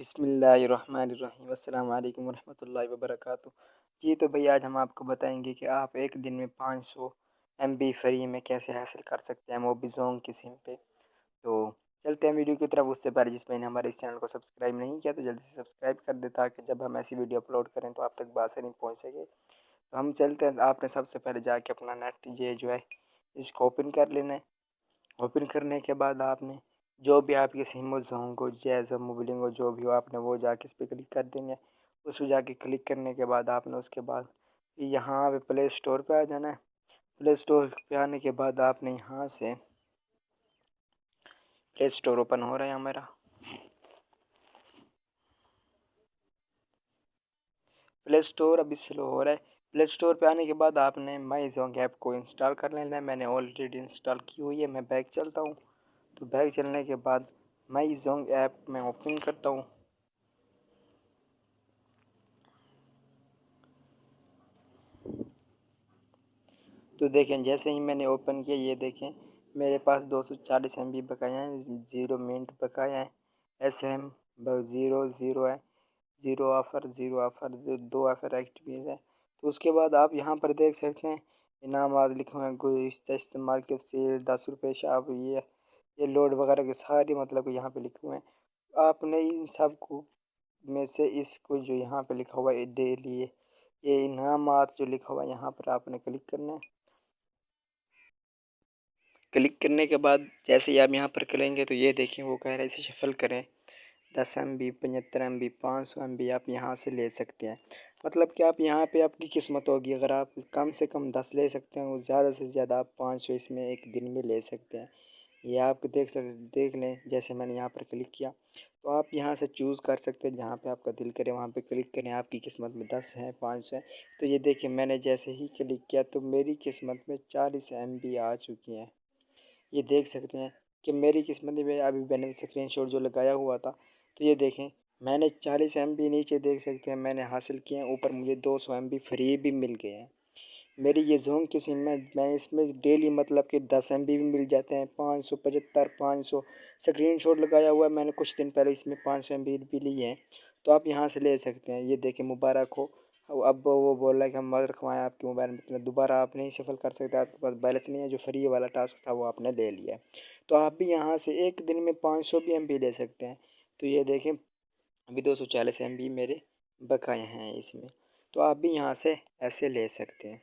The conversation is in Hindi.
बिस्मिल्लाहिर्रहमानिर्रहीम अस्सलाम वालेकुम रहमतुल्लाहि व बरकातुहू। जी तो भैया आज हम आपको बताएंगे कि आप एक दिन में 500 MB फ्री में कैसे हासिल कर सकते हैं मोबिज़ोंग की सिम पे। तो चलते हैं वीडियो की तरफ। उससे पहले जिस मैंने हमारे इस चैनल को सब्सक्राइब नहीं किया तो जल्दी से सब्सक्राइब कर दे ताकि जब हम ऐसी वीडियो अपलोड करें तो आप तक बासानी पहुँच सके। तो हम चलते हैं। आपने सबसे पहले जाके अपना नेट ये जो है इसको ओपन कर लेना है। ओपन करने के बाद आपने जो भी आपकी सिम हो जोंग जैज़ मोबिलिंग हो जो भी हो आपने वो जाके इस पर क्लिक कर देंगे। उस पर जाके क्लिक करने के बाद आपने उसके बाद यहाँ पे प्ले स्टोर पे आ जाना है। प्ले स्टोर पे आने के बाद आपने यहाँ से प्ले स्टोर ओपन हो रहा है हमारा। प्ले स्टोर अभी स्लो हो रहा है। प्ले स्टोर पे आने के बाद आपने माई जोंग ऐप को इंस्टॉल कर लेना है। मैंने ऑलरेडी इंस्टॉल की हुई है। मैं बैक चलता हूँ। तो बैक चलने के बाद माई जोंग ऐप में ओपन करता हूँ। तो देखें जैसे ही मैंने ओपन किया ये देखें मेरे पास 240 MB बकाया है, 0 मिनट बकाया है। SM 0 है, ज़ीरो ऑफ़र 2 ऑफ़र एक्टिव है। तो उसके बाद आप यहाँ पर देख सकते हैं इनामात लिखे हुए हैं। कोई इस्तेमाल के सेल 10 रुपये शाप ये लोड वगैरह के सारे मतलब यहाँ पे लिखे हुए हैं। आपने इन सब को में से इसको जो यहाँ पे लिखा हुआ है डेली ये इनामात जो लिखा हुआ है यहाँ पर आपने क्लिक करना है। क्लिक करने के बाद जैसे ही आप यहाँ पर करेंगे तो ये देखें वो कह रहा है इसे शफल करें। 10 MB 75 MB 500 MB आप यहाँ से ले सकते हैं। मतलब कि आप यहाँ पे आपकी किस्मत होगी। अगर आप कम से कम 10 ले सकते हैं और ज़्यादा से ज़्यादा आप 500 इसमें एक दिन में ले सकते हैं। ये आप देख लें। जैसे मैंने यहाँ पर क्लिक किया तो आप यहाँ से चूज़ कर सकते हैं। जहाँ पे आपका दिल करे वहाँ पे क्लिक करें। आपकी किस्मत में 10 है 500 है। तो ये देखिए मैंने जैसे ही क्लिक किया तो मेरी किस्मत में 40 MB आ चुकी हैं। ये देख सकते हैं कि मेरी किस्मत में अभी मैंने स्क्रीनशॉट जो लगाया हुआ था। तो ये देखें मैंने 40 MB नीचे देख सकते हैं मैंने हासिल किए हैं। ऊपर मुझे 200 MB फ्री भी मिल गए हैं। मेरी ये जोंग की सिम में मैं इसमें डेली मतलब कि 10 MB भी मिल जाते हैं। 575 500 स्क्रीनशॉट लगाया हुआ है मैंने कुछ दिन पहले इसमें 500 MB भी लिए हैं। तो आप यहाँ से ले सकते हैं। ये देखें मुबारक हो। अब वो बोल रहा है कि हम मत रखवाएँ आपके मोबाइल में। तो दोबारा आप नहीं सफल कर सकते। आपके पास बैलेंस नहीं है। जो फ्री वाला टास्क था वो आपने ले लिया है। तो आप भी यहाँ से एक दिन में 500 भी MB ले सकते हैं। तो ये देखें अभी 240 MB मेरे बकाए हैं इसमें। तो आप भी यहाँ से ऐसे ले सकते हैं।